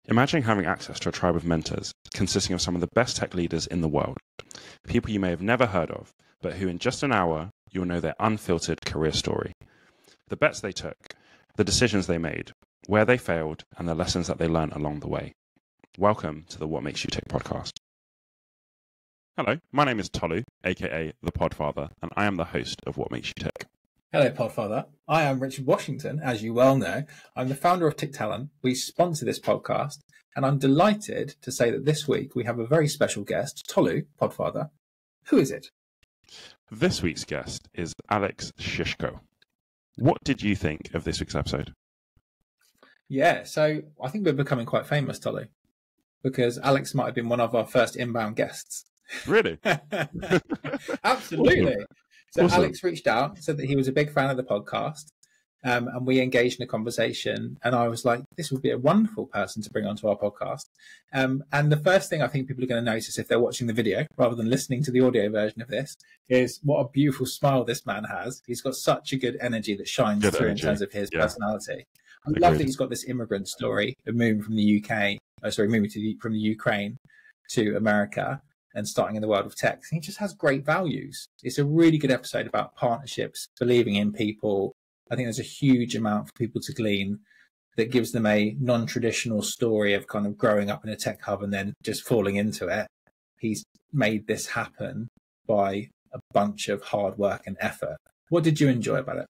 Imagine having access to a tribe of mentors consisting of some of the best tech leaders in the world, people you may have never heard of, but who in just an hour, you'll know their unfiltered career story, the bets they took, the decisions they made, where they failed, and the lessons that they learned along the way. Welcome to the What Makes You Tick podcast. Hello, my name is Tolu, aka the Podfather, and I am the host of What Makes You Tick. Hello, Podfather. I am Richard Washington, as you well know. I'm the founder of Tick Talent. We sponsor this podcast, and I'm delighted to say that this week we have a very special guest, Tolu, Podfather. Who is it? This week's guest is Alex Shyshko. What did you think of this week's episode? Yeah, so I think we're becoming quite famous, Tolu, because Alex might have been one of our first inbound guests. Really? Absolutely. Awesome. So Awesome. Alex reached out, said that he was a big fan of the podcast, and we engaged in a conversation. And I was like, this would be a wonderful person to bring onto our podcast. And the first thing I think people are going to notice if they're watching the video rather than listening to the audio version of this is what a beautiful smile this man has. He's got such a good energy that shines through in terms of his personality. I love that he's got this immigrant story of moving from the UK, from the Ukraine to America, and starting in the world of tech. He just has great values. It's a really good episode about partnerships, believing in people. I think there's a huge amount for people to glean that gives them a non-traditional story of kind of growing up in a tech hub and then just falling into it. He's made this happen by a bunch of hard work and effort. What did you enjoy about it?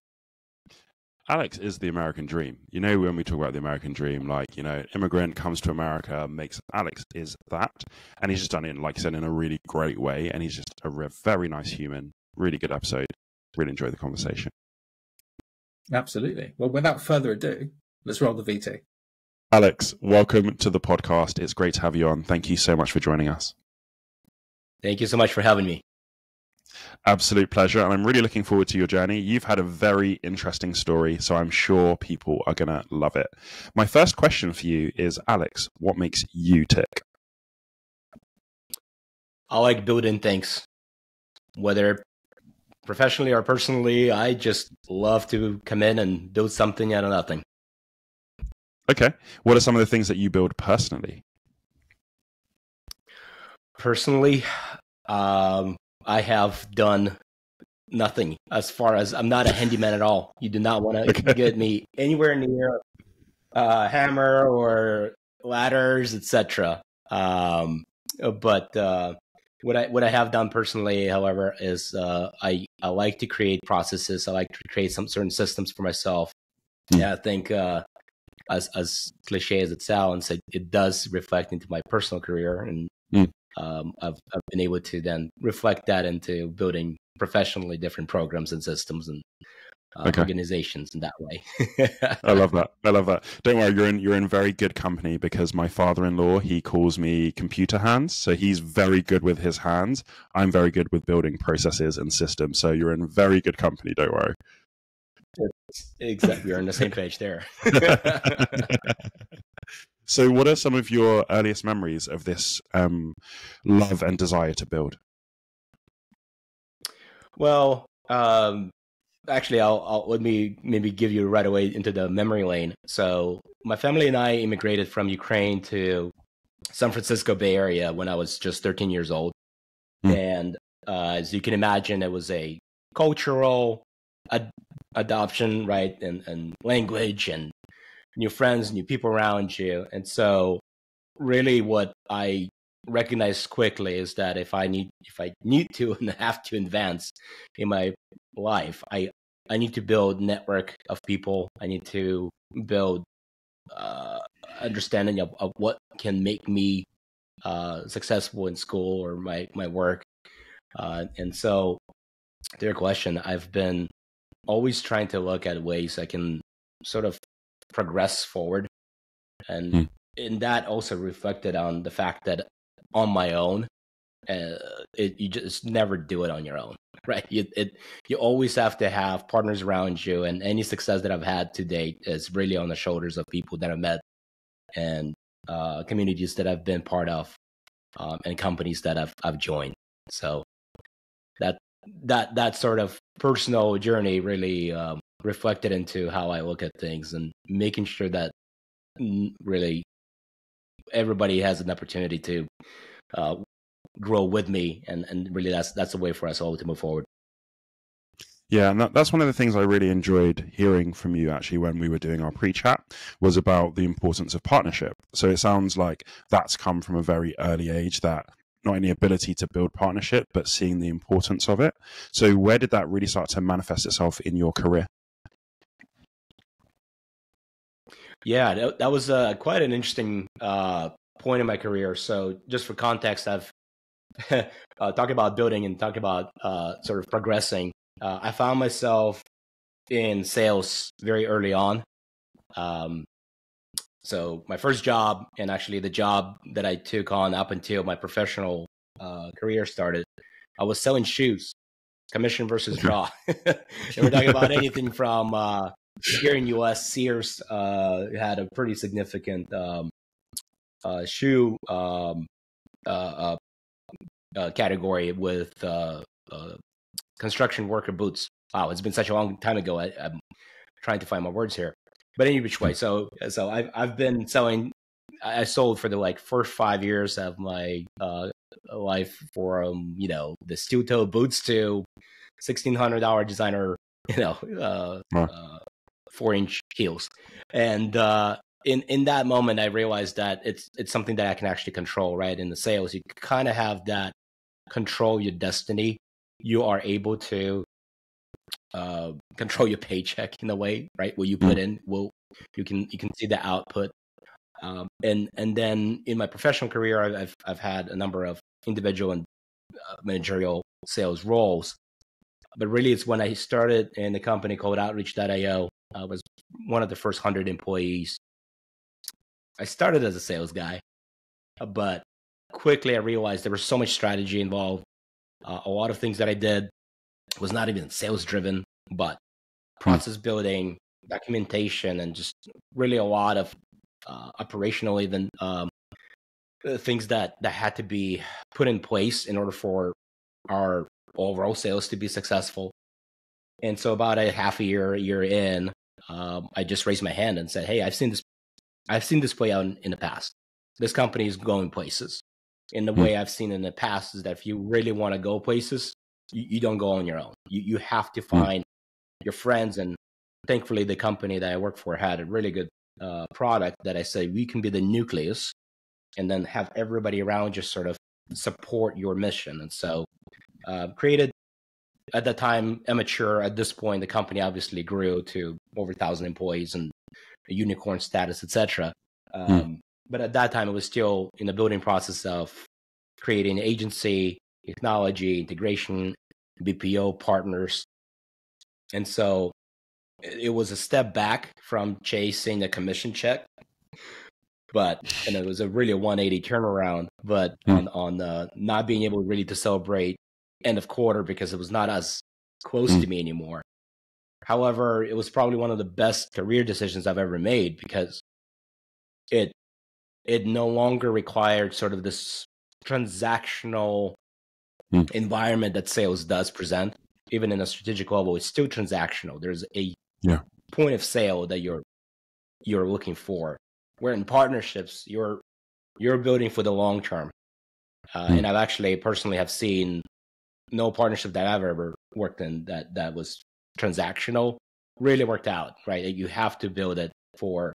Alex is the American dream. You know, when we talk about the American dream, like, you know, immigrant comes to America, Alex is that. And he's just done it, like you said, in a really great way. And he's just a very nice human. Really good episode. Really enjoyed the conversation. Absolutely. Well, without further ado, let's roll the VT. Alex, welcome to the podcast. It's great to have you on. Thank you so much for joining us. Thank you so much for having me. Absolute pleasure. And I'm really looking forward to your journey. You've had a very interesting story, so I'm sure people are going to love it. My first question for you is, Alex, what makes you tick? I like building things, whether professionally or personally. I just love to come in and build something out of nothing. Okay. What are some of the things that you build personally? Personally, I have done nothing as far as I'm not a handyman at all. You do not want to get me anywhere near hammer or ladders, etc. But what I have done personally, however, is I like to create processes. I like to create some certain systems for myself. Yeah, I think as cliche as it sounds, it does reflect into my personal career, and I've been able to then reflect that into building professionally different programs and systems and organizations in that way. I love that. I love that. Don't worry, you're in very good company, because my father-in-law, he calls me computer hands. So he's very good with his hands. I'm very good with building processes and systems. So you're in very good company. Don't worry. Exactly. We're on the same page there. So what are some of your earliest memories of this love and desire to build? Well, actually, let me maybe give you right away into the memory lane. So my family and I immigrated from Ukraine to San Francisco Bay Area when I was just 13 years old. And as you can imagine, it was a cultural adoption, right? And language and new friends, new people around you. And so really what I recognized quickly is that if I need to and have to advance in my life, I need to build network of people. I need to build understanding of what can make me successful in school or my work. And so to your question, I've been always trying to look at ways I can sort of progress forward, and in that also reflected on the fact that on my own, you just never do it on your own, right? You always have to have partners around you, and any success that I've had to date is really on the shoulders of people that I've met and communities that I've been part of, and companies that I've joined. So that sort of personal journey really reflected into how I look at things, and making sure that really everybody has an opportunity to grow with me, and really that's the way for us all to move forward. Yeah, and that's one of the things I really enjoyed hearing from you actually when we were doing our pre-chat was about the importance of partnership. So it sounds like that's come from a very early age, that not only ability to build partnership, but seeing the importance of it. So where did that really start to manifest itself in your career? Yeah, that was quite an interesting point in my career. So just for context, I've talked about building and talked about sort of progressing. I found myself in sales very early on. So my first job, and actually the job that I took on up until my professional career started, I was selling shoes, commission versus draw. And we're talking about anything from here in US, Sears had a pretty significant shoe category with construction worker boots. Wow, it's been such a long time ago. I'm trying to find my words here, but any which way. So I've been selling. I sold for the first 5 years of my life for the steel toe boots to $1,600 designer 4-inch heels, and in that moment I realized that it's something that I can actually control. Right, in the sales, you kind of have that control your destiny. You are able to control your paycheck in a way, right? What you put in, you can see the output. And then in my professional career, I've had a number of individual and managerial sales roles. But really, it's when I started in a company called Outreach.io. I was one of the first 100 employees. I started as a sales guy, but quickly I realized there was so much strategy involved. A lot of things that I did was not even sales driven, but process building, documentation, and just really a lot of operational even things that had to be put in place in order for our overall sales to be successful. And so about a half a year in, I just raised my hand and said, "Hey, I've seen this play out in the past. This company is going places. And the way I've seen in the past is that if you really want to go places, you don't go on your own. You have to find your friends." And thankfully, the company that I work for had a really good product that I said, we can be the nucleus and then have everybody around you sort of support your mission. And so created, at that time, immature. At this point, the company obviously grew to over 1,000 employees and a unicorn status, etc. But at that time, it was still in the building process of creating agency, technology, integration, BPO partners. And so it was a step back from chasing a commission check, and it was a 180 turnaround, but on not being able really to celebrate end of quarter because it was not as close to me anymore. However, it was probably one of the best career decisions I've ever made because it no longer required sort of this transactional environment that sales does present. Even in a strategic level, it's still transactional. There's a point of sale that you're looking for. Where in partnerships, you're building for the long term. And I've actually personally have seen no partnership that I've ever worked in that was transactional really worked out, right? You have to build it for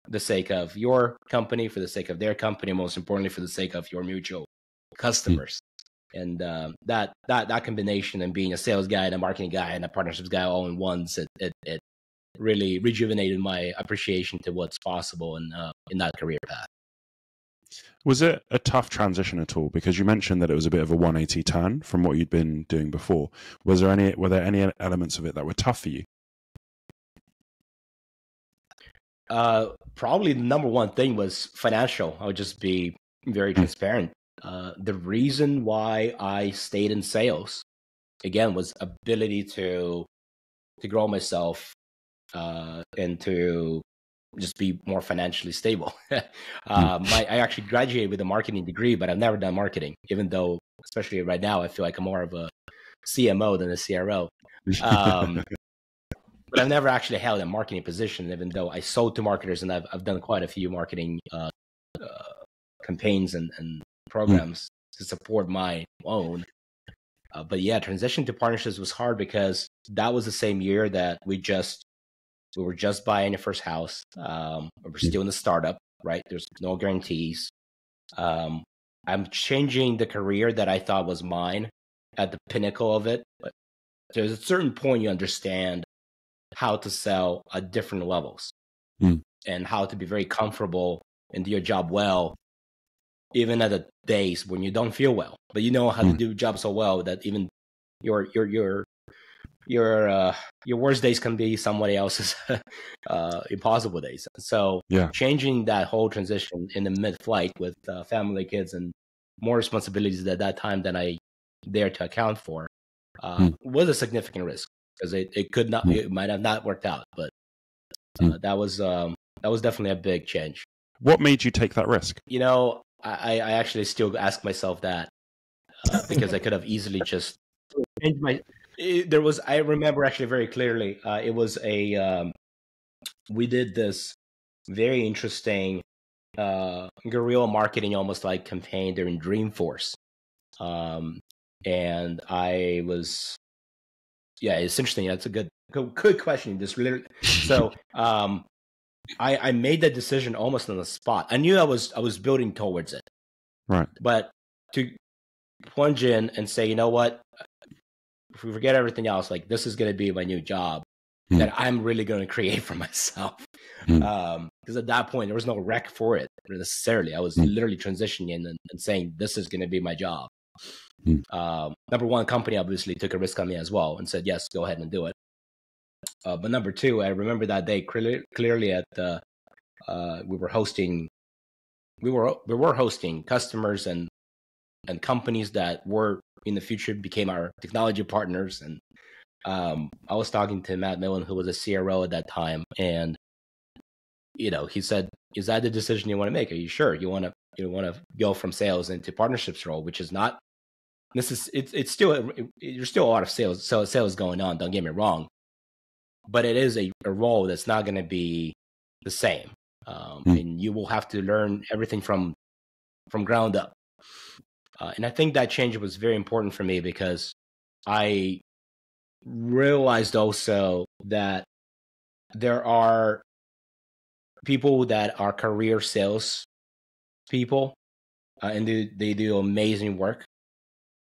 the sake of your company, for the sake of their company, most importantly, for the sake of your mutual customers. And that combination, and being a sales guy and a marketing guy and a partnerships guy all in once, it really rejuvenated my appreciation to what's possible in that career path. Was it a tough transition at all? Because you mentioned that it was a bit of a 180 turn from what you'd been doing before. Were there any elements of it that were tough for you? Probably the number one thing was financial. I would just be very transparent. The reason why I stayed in sales, again, was ability to grow myself and to just be more financially stable. I actually graduated with a marketing degree, but I've never done marketing, even though, especially right now, I feel like I'm more of a CMO than a CRO. But I've never actually held a marketing position, even though I sold to marketers, and I've done quite a few marketing campaigns and programs to support my own. But yeah, transition to partnerships was hard because that was the same year that we were just buying the first house. We're still in the startup, right? There's no guarantees. I'm changing the career that I thought was mine at the pinnacle of it. But there's a certain point you understand how to sell at different levels and how to be very comfortable and do your job well, even at the days when you don't feel well. But you know how to do your job so well that even your worst days can be somebody else's impossible days. So changing that whole transition in the mid-flight with family, kids, and more responsibilities at that time than I dared to account for was a significant risk because it might have not worked out, but that was definitely a big change. What made you take that risk? You know, I actually still ask myself that because I could have easily just changed my. I remember actually very clearly. It was we did this very interesting guerrilla marketing, almost like campaign during Dreamforce, and I was, it's interesting. That's a good question. Just literally, so I made that decision almost on the spot. I knew I was building towards it, right? But to plunge in and say, you know what? If we forget everything else, like this is going to be my new job that I'm really going to create for myself. Because at that point, there was no rec for it necessarily. I was literally transitioning and saying, this is going to be my job. Number one, company obviously took a risk on me as well and said, yes, go ahead and do it. But number two, I remember that day clearly at we were hosting customers and companies that were in the future became our technology partners. And I was talking to Matt Millen, who was a CRO at that time, and he said, "Is that the decision you want to make? Are you sure you want to go from sales into partnerships role, which is not it's still there's still a lot of sales going on. Don't get me wrong, but it is a role that's not going to be the same, and you will have to learn everything from ground up." And I think that change was very important for me because I realized also that there are people that are career sales people, and they do amazing work.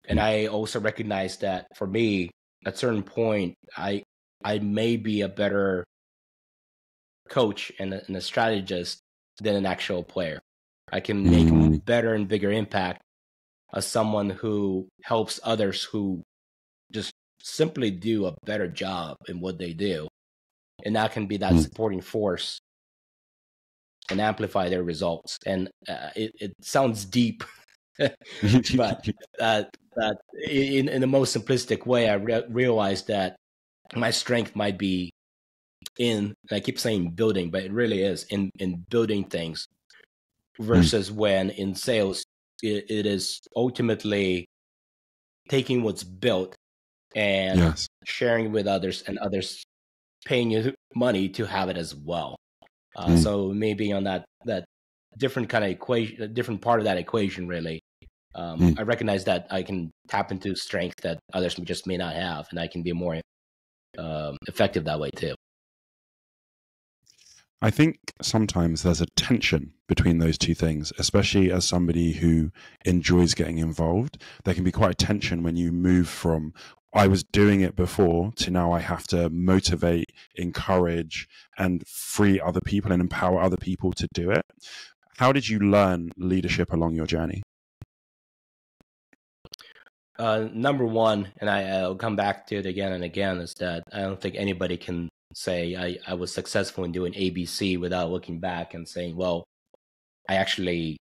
And I also recognize that for me, at a certain point, I may be a better coach and a strategist than an actual player. I can make a better and bigger impact as someone who helps others who just simply do a better job in what they do. And that can be that supporting force and amplify their results. And it sounds deep, but that in the most simplistic way, I realized that my strength might be and I keep saying building, but it really is in building things versus when in sales, it is ultimately taking what's built and sharing with others and others paying you money to have it as well. So maybe on that different kind of equation, a different part of that equation, really, I recognize that I can tap into strength that others just may not have, and I can be more effective that way too. I think sometimes there's a tension between those two things, especially as somebody who enjoys getting involved. There can be quite a tension when you move from, I was doing it before, to now I have to motivate, encourage, and free other people and empower other people to do it. How did you learn leadership along your journey? Number one, and I'll come back to it again and again, is that I don't think anybody can say I was successful in doing ABC without looking back and saying, well, I actually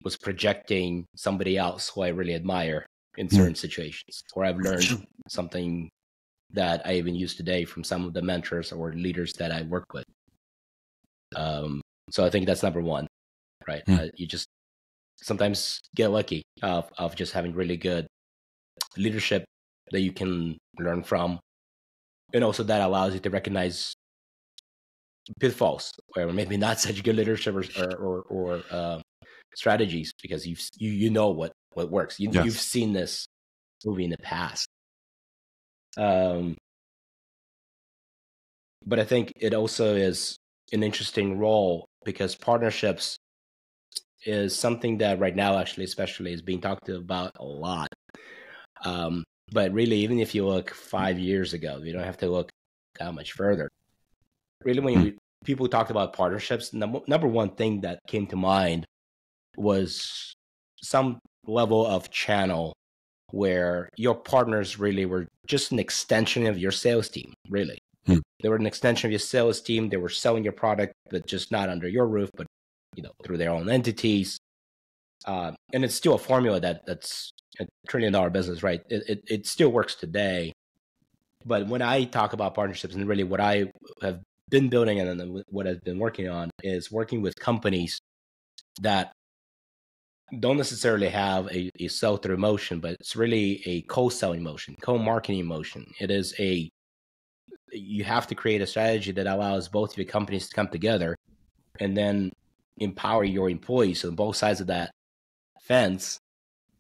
was projecting somebody else who I really admire in certain situations, or I've learned something that I even use today from some of the mentors or leaders that I work with. So I think that's number one, right? You just sometimes get lucky of just having really good leadership that you can learn from. And also that allows you to recognize pitfalls or maybe not such good leadership or strategies because you know what works. You've seen this movie in the past. But I think it also is an interesting role because partnerships is something that right now, actually, especially, is being talked about a lot. But really, even if you look 5 years ago, you don't have to look that much further. Really, when people talked about partnerships, number one thing that came to mind was some level of channel where your partners really were just an extension of your sales team, really. They were an extension of your sales team. They were selling your product, but just not under your roof, but through their own entities. And it's still a formula that's $1 trillion business, right? It still works today. But when I talk about partnerships, and really what I have been building and what I've been working on is working with companies that don't necessarily have a sell-through motion, but it's really a co-selling motion, co-marketing motion. It is you have to create a strategy that allows both of your companies to come together and then empower your employees on both sides of that fence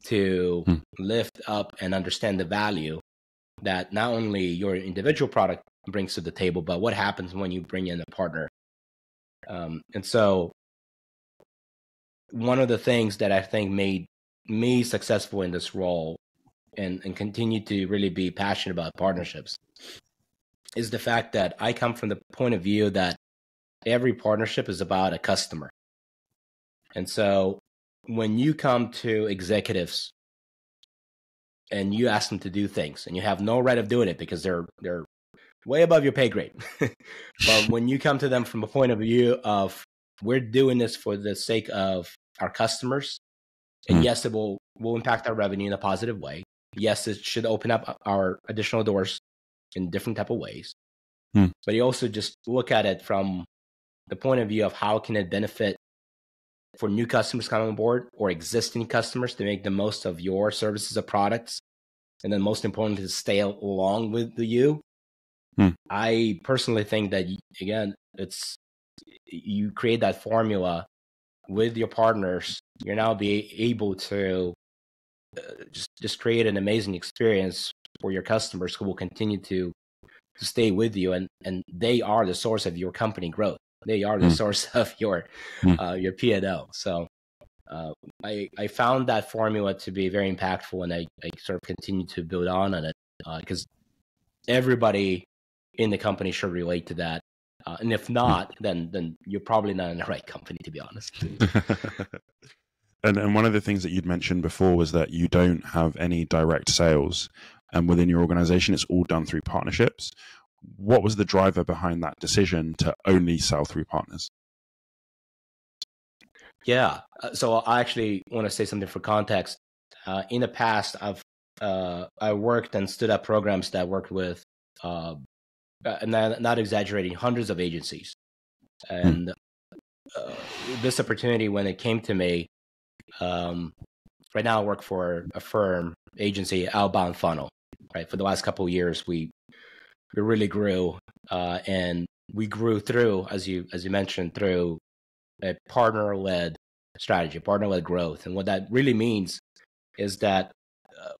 to lift up and understand the value that not only your individual product brings to the table, but what happens when you bring in a partner. And so one of the things that I think made me successful in this role and continue to really be passionate about partnerships is the fact that I come from the point of view that every partnership is about a customer. And so when you come to executives and you ask them to do things and you have no right of doing it because they're way above your pay grade. But when you come to them from a point of view of we're doing this for the sake of our customers, and yes, it will impact our revenue in a positive way. Yes, it should open up our additional doors in different type of ways. But you also just look at it from the point of view of how can it benefit for new customers coming on board or existing customers to make the most of your services or products. And then most importantly, to stay along with you. I personally think that, again, you create that formula with your partners. You're now be able to just create an amazing experience for your customers who will continue to stay with you. And they are the source of your company growth. They are the source of your P&L. So I found that formula to be very impactful, and I sort of continue to build on it because everybody in the company should relate to that. And if not, then you're probably not in the right company, to be honest. And one of the things that you'd mentioned before was that you don't have any direct sales within your organization. It's all done through partnerships. What was the driver behind that decision to only sell through partners? Yeah. So I actually want to say something for context. In the past, I worked and stood up programs that worked with, not exaggerating, hundreds of agencies. And this opportunity, when it came to me, right now I work for a firm agency, Outbound Funnel. Right, for the last couple of years, we really grew, and we grew through, as you mentioned, through a partner-led strategy, partner-led growth. And what that really means is that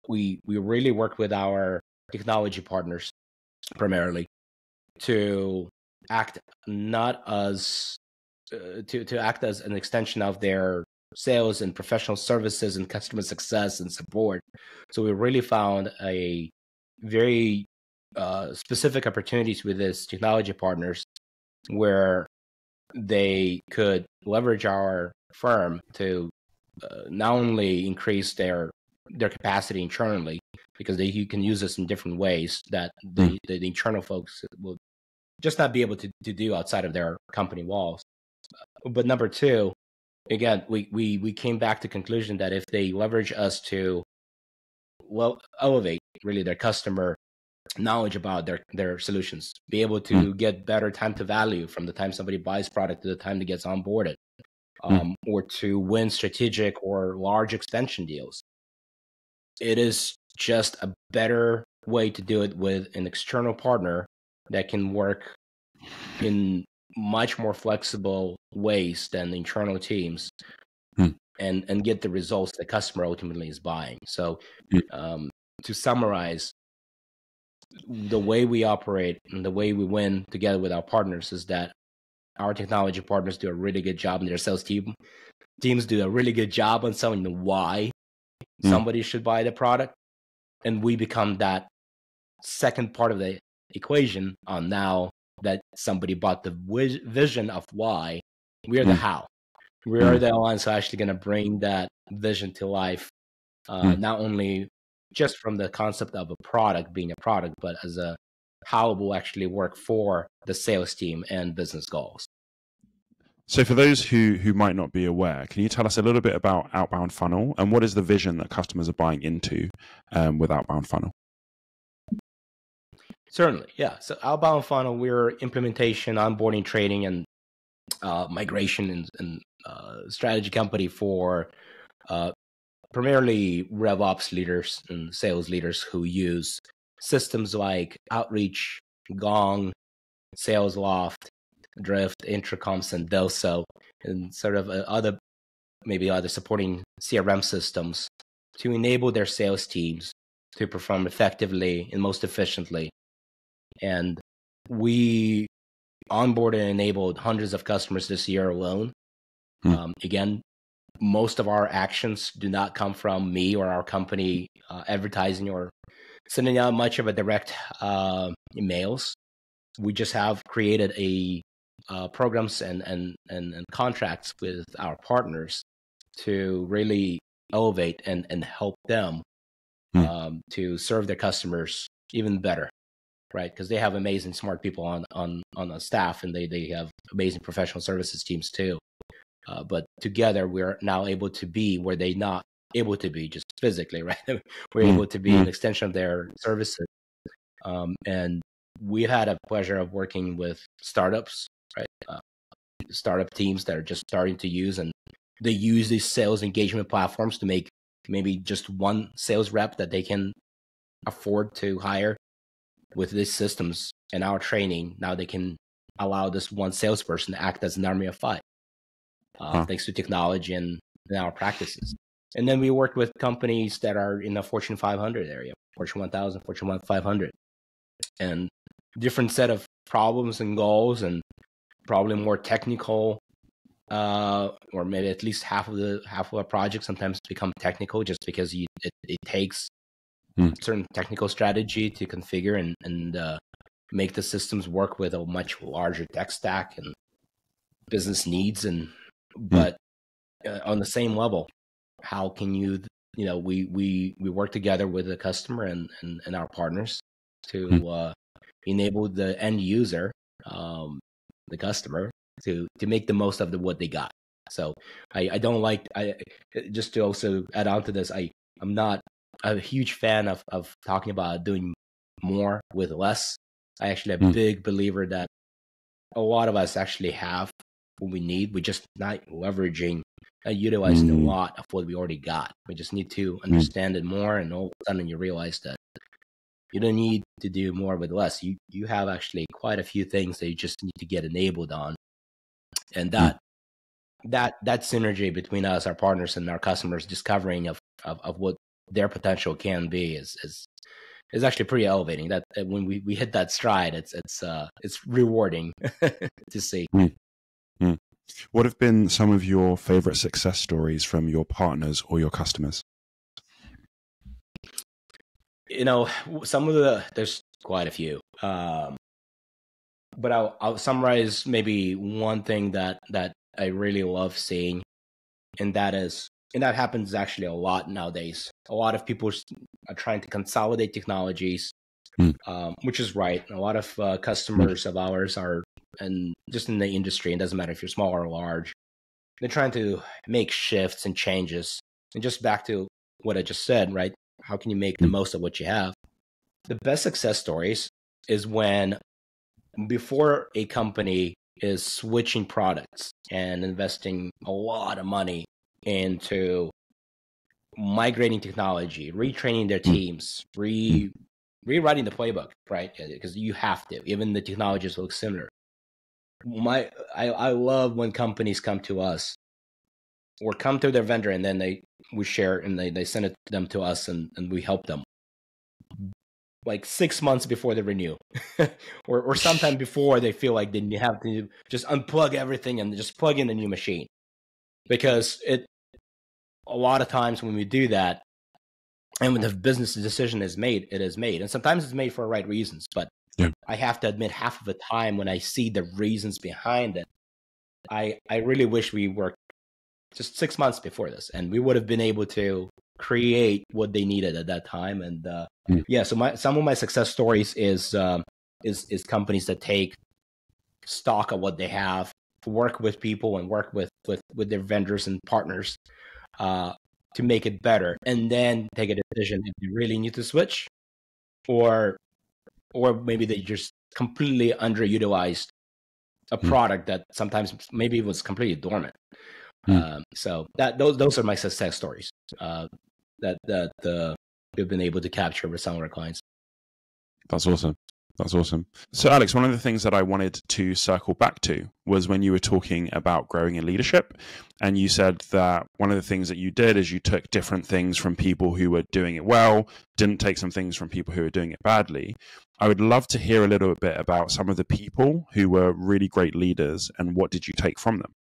we really work with our technology partners primarily to act not as to act as an extension of their sales and professional services and customer success and support. So we really found a very specific opportunities with these technology partners where they could leverage our firm to not only increase their capacity internally, because you can use this in different ways that the internal folks will just not be able to do outside of their company walls. But number two, again, we came back to conclusion that if they leverage us to elevate really their customer knowledge about their solutions, be able to get better time to value from the time somebody buys product to the time that gets onboarded, or to win strategic or large expansion deals. It is just a better way to do it with an external partner that can work in much more flexible ways than internal teams. and get the results the customer ultimately is buying. So to summarize, the way we operate and the way we win together with our partners is that our technology partners do a really good job, and their sales teams do a really good job on selling why somebody should buy the product. And we become that second part of the equation on now that somebody bought the vision of why. We are the how. We are the ones who are actually going to bring that vision to life, not only just from the concept of a product being a product, but as a how it will actually work for the sales team and business goals. So for those who might not be aware, can you tell us a little bit about Outbound Funnel and what is the vision that customers are buying into with Outbound Funnel? Certainly, yeah. So Outbound Funnel, we're implementation, onboarding, training, and migration and strategy company for primarily RevOps leaders and sales leaders who use systems like Outreach, Gong, SalesLoft, Drift, Intracoms, and Doso, and sort of other supporting CRM systems to enable their sales teams to perform effectively and most efficiently. And we onboarded and enabled hundreds of customers this year alone. Again, most of our actions do not come from me or our company advertising or sending out much of a direct emails. We just have created programs and contracts with our partners to really elevate and help them to serve their customers even better, right? Because they have amazing smart people on the staff, and they have amazing professional services teams too. But together, we're now able to be where they're not able to be just physically, right? We're able to be an extension of their services. And we had a pleasure of working with startups, right? Startup teams that are just starting to use, and they use these sales engagement platforms to make maybe just one sales rep that they can afford to hire. With these systems and our training, now they can allow this one salesperson to act as an army of five, thanks to technology and our practices. And then we worked with companies that are in the Fortune 500 area, Fortune 1000, Fortune 500, and different set of problems and goals, and probably more technical, or maybe at least half of a project sometimes become technical just because it takes certain technical strategy to configure and make the systems work with a much larger tech stack and business needs. But on the same level, how can we work together with the customer and our partners to enable the end user, the customer, to make the most of what they got. So I don't like, just to also add on to this, I'm not a huge fan of talking about doing more with less. I actually am a big believer that a lot of us actually have what we need. We're just not leveraging, utilizing a lot of what we already got. We just need to understand it more, and all of a sudden you realize that you don't need to do more with less. You have actually quite a few things that you just need to get enabled on. And that synergy between us, our partners, and our customers, discovering of what their potential can be is actually pretty elevating. That when we hit that stride, it's rewarding to see. What have been some of your favorite success stories from your partners or your customers? There's quite a few, but I'll summarize maybe one thing that I really love seeing, and that happens actually a lot nowadays. A lot of people are trying to consolidate technologies, which is right. A lot of customers of ours are, and just in the industry, it doesn't matter if you're small or large, they're trying to make shifts and changes. And just back to what I just said, right? How can you make the most of what you have? The best success stories is when, before a company is switching products and investing a lot of money into migrating technology, retraining their teams, rewriting the playbook, right? Because you have to, even the technologies look similar. I love when companies come to us or come to their vendor and then we share and they send it them to us and we help them like 6 months before they renew or sometime before they feel like they have to just unplug everything and just plug in a new machine. Because a lot of times when we do that and when the business decision is made, it is made. And sometimes it's made for the right reasons, but I have to admit half of the time when I see the reasons behind it, I really wish we worked just 6 months before this and we would have been able to create what they needed at that time. And so some of my success stories is companies that take stock of what they have, work with people and work with their vendors and partners to make it better, and then take a decision if you really need to switch, or maybe they just completely underutilized a product that sometimes maybe was completely dormant. So those are my success stories that we've been able to capture with some of our clients. That's awesome. That's awesome. So, Alex, one of the things that I wanted to circle back to was when you were talking about growing in leadership, and you said that one of the things that you did is you took different things from people who were doing it well, didn't take some things from people who were doing it badly. I would love to hear a little bit about some of the people who were really great leaders and what did you take from them?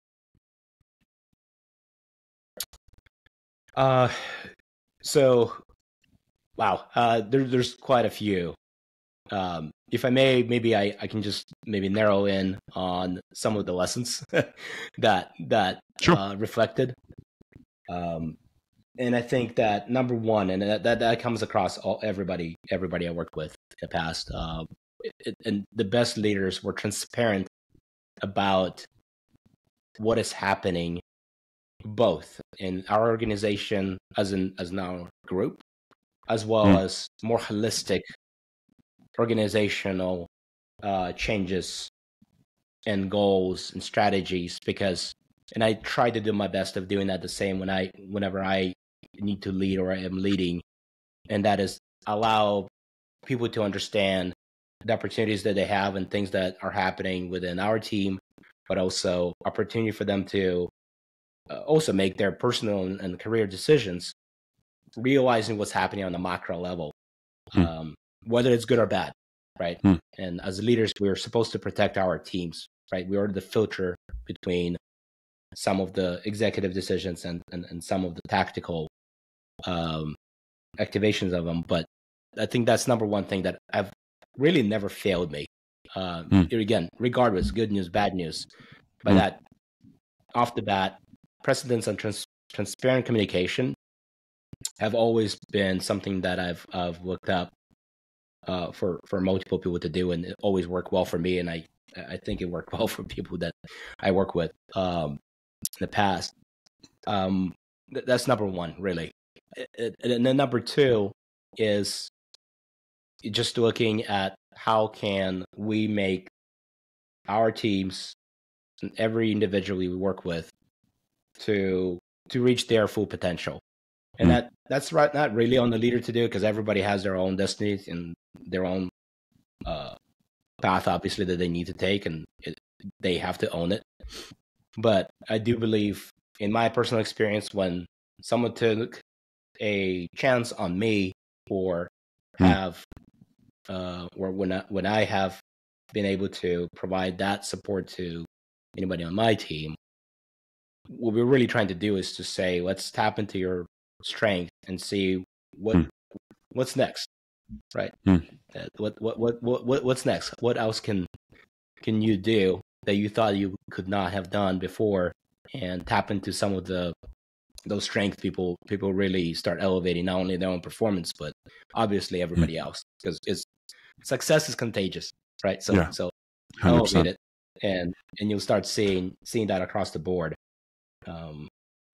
There's quite a few. If I may, maybe I can just maybe narrow in on some of the lessons that reflected. And I think that number one, and that comes across everybody I worked with in the past, and the best leaders were transparent about what is happening, both in our organization as in our group, as well as more holistic organizational changes and goals and strategies. And I try to do my best of doing that the same whenever I need to lead or I am leading, and that is allow people to understand the opportunities that they have and things that are happening within our team, but also opportunity for them to also make their personal and career decisions, realizing what's happening on the macro level. Whether it's good or bad, right? And as leaders, we're supposed to protect our teams, right? We are the filter between some of the executive decisions and some of the tactical activations of them. But I think that's number one thing that I've really never failed me. Again, regardless, good news, bad news. By that, off the bat, precedence and transparent communication have always been something that I've looked up for multiple people to do, and it always worked well for me, and I think it worked well for people that I work with in the past. That's number one, really. And then number two is just looking at how can we make our teams and every individual we work with to reach their full potential. And that's right, not really on the leader to do, because everybody has their own destiny and their own path, obviously, that they need to take, and they have to own it. But I do believe, in my personal experience, when someone took a chance on me, or have, or when I have been able to provide that support to anybody on my team, what we're really trying to do is to say, let's tap into your strength and see what's next, right? What's next? What else can you do that you thought you could not have done before, and tap into some of those strengths people really start elevating, not only their own performance, but obviously everybody else, because success is contagious, right? So 100%. Elevate it, and you'll start seeing that across the board.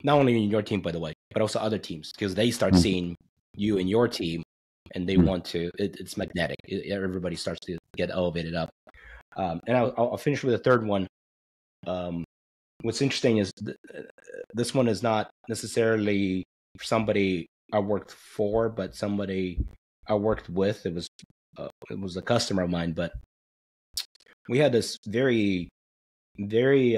Not only in your team, by the way, but also other teams, because they start seeing you and your team, and they want to. It's magnetic. Everybody starts to get elevated up. And I'll finish with a third one. What's interesting is this one is not necessarily somebody I worked for, but somebody I worked with. It was a customer of mine, but we had this very, very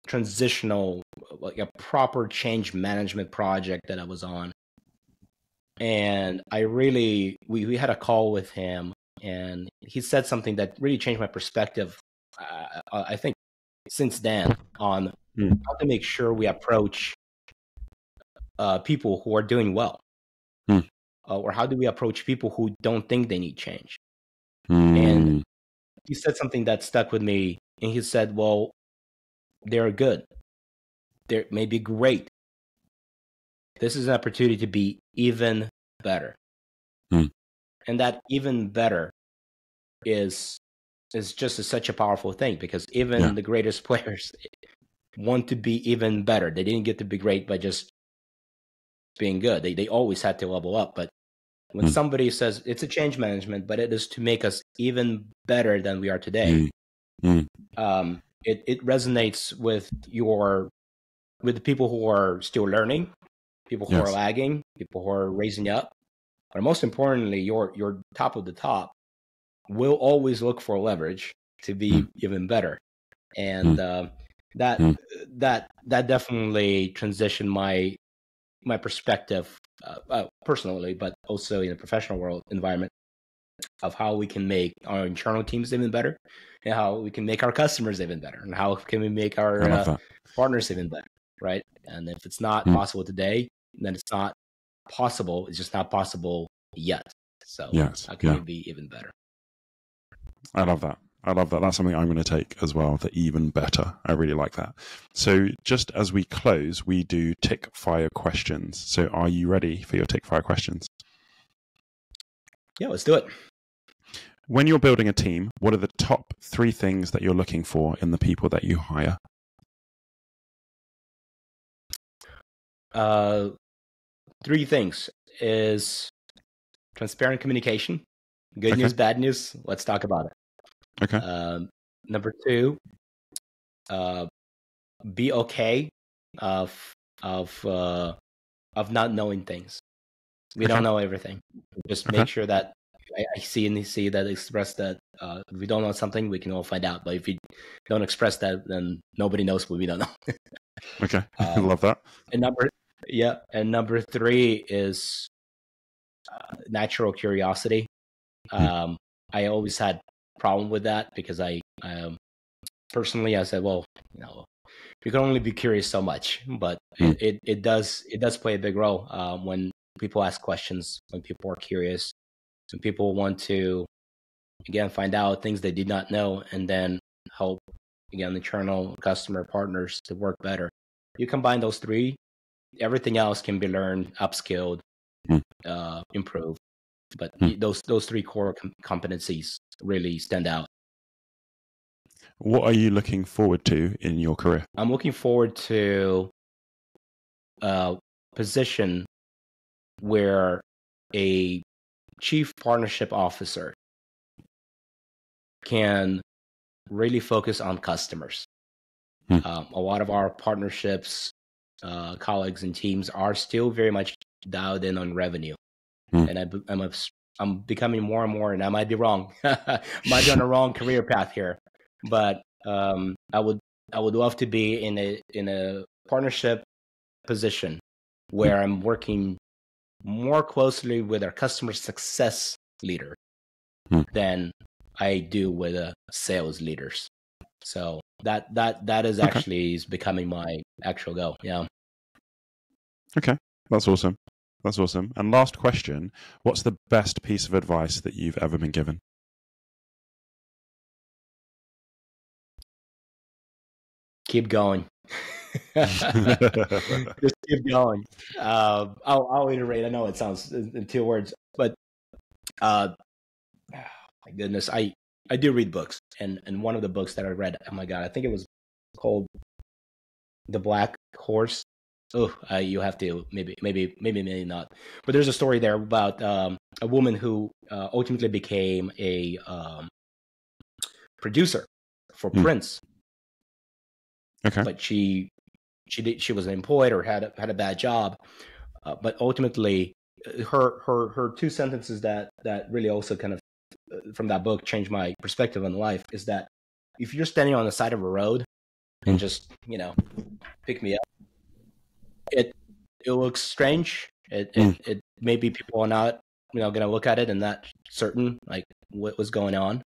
transitional, like a proper change management project that I was on. And we had a call with him, and he said something that really changed my perspective, I think, since then, on how to make sure we approach people who are doing well. Or how do we approach people who don't think they need change? And he said something that stuck with me, and he said, well, they're good. They may be great. This is an opportunity to be even better. And that even better is just such a powerful thing, because even the greatest players want to be even better. They didn't get to be great by just being good. They always had to level up. But when somebody says it's a change management, but it is to make us even better than we are today, it resonates with the people who are still learning, people who are lagging, people who are raising up. But most importantly, your top of the top will always look for leverage to be even better. And that definitely transitioned my perspective, personally, but also in the professional world environment, of how we can make our internal teams even better, and how we can make our customers even better, and how can we make our partners even better, right? And if it's not possible today, then it's not possible. It's just not possible yet. So how can we be even better? I love that. That's something I'm going to take as well, the even better. I really like that. So just as we close, we do Tickfire questions. So are you ready for your Tickfire questions? Yeah, let's do it. When you're building a team, what are the top 3 things that you're looking for in the people that you hire? 3 things is transparent communication. Good news, bad news. Let's talk about it. Okay. Number 2, be okay of not knowing things. We don't know everything. Just make sure that I see that express that if we don't know something, we can all find out. But if you don't express that, then nobody knows what we don't know. Okay. I love that. And number 3 is natural curiosity. I always had problem with that, because I personally, I said, well, you can only be curious so much, but it does play a big role when people ask questions, when people are curious, when people want to, again, find out things they did not know, and then help, again, internal customer partners to work better. You combine those 3, everything else can be learned, upskilled, improved. But those 3 core competencies really stand out. What are you looking forward to in your career? I'm looking forward to a position where a chief partnership officer can really focus on customers. A lot of our partnerships, colleagues and teams are still very much dialed in on revenue. And I'm becoming more and more, and I might be wrong, might be on the wrong career path here, but I would love to be in a partnership position where I'm working more closely with our customer success leader than I do with sales leaders. So that is actually is becoming my actual goal. Yeah. Okay, that's awesome. That's awesome. And last question, what's the best piece of advice that you've ever been given? Keep going. Just keep going. I'll iterate. I know it sounds in 2 words, but my goodness, I do read books, and one of the books that I read, oh my God, I think it was called The Black Horse. Oh, you have to maybe not. But there's a story there about a woman who ultimately became a producer for Prince. Okay. But she was unemployed or had a bad job. But ultimately, her 2 sentences that really also kind of from that book changed my perspective on life is that if you're standing on the side of a road and just, pick me up. It looks strange. It maybe people are not, going to look at it and not certain like what was going on.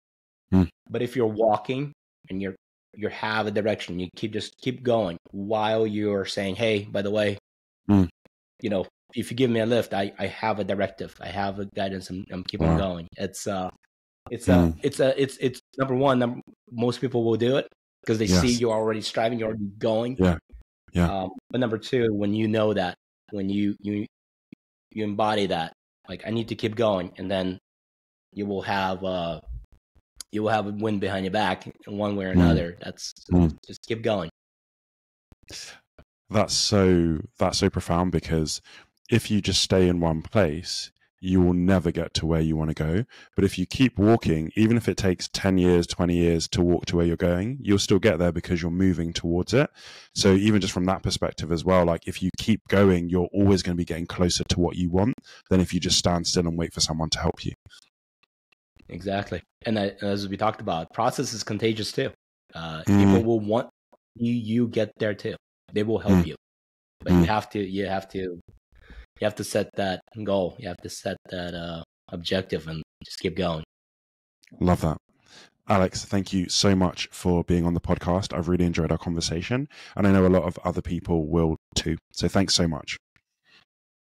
But if you're walking and you have a direction, you keep going while you're saying, hey, by the way, if you give me a lift, I have a directive, I have a guidance, I'm keeping going. It's number one, most people will do it because they see you're already striving, you're already going. But number two, when you know that, when you embody that, like, I need to keep going, and then you will have a wind behind your back in one way or another. That's just keep going. That's so profound, because if you just stay in one place, you will never get to where you want to go. But if you keep walking, even if it takes 10 years, 20 years to walk to where you're going, you'll still get there because you're moving towards it. So even just from that perspective as well, like, if you keep going, you're always going to be getting closer to what you want than if you just stand still and wait for someone to help you. Exactly. And as we talked about, process is contagious too. People will want you get there too. They will help you, but you have to set that goal. You have to set that objective and just keep going. Love that. Alex, thank you so much for being on the podcast. I've really enjoyed our conversation, and I know a lot of other people will too. So thanks so much.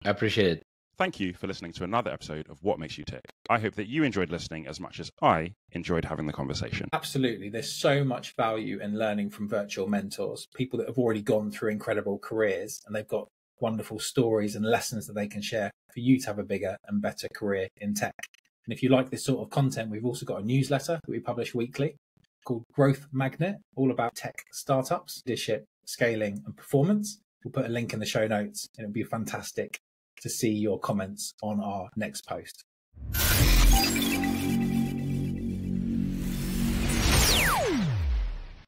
I appreciate it. Thank you for listening to another episode of What Makes You Tick. I hope that you enjoyed listening as much as I enjoyed having the conversation. Absolutely. There's so much value in learning from virtual mentors, people that have already gone through incredible careers, and they've got wonderful stories and lessons that they can share for you to have a bigger and better career in tech. And if you like this sort of content, we've also got a newsletter that we publish weekly called Growth Magnet, all about tech startups, leadership, scaling, and performance. We'll put a link in the show notes, and it'll be fantastic to see your comments on our next post.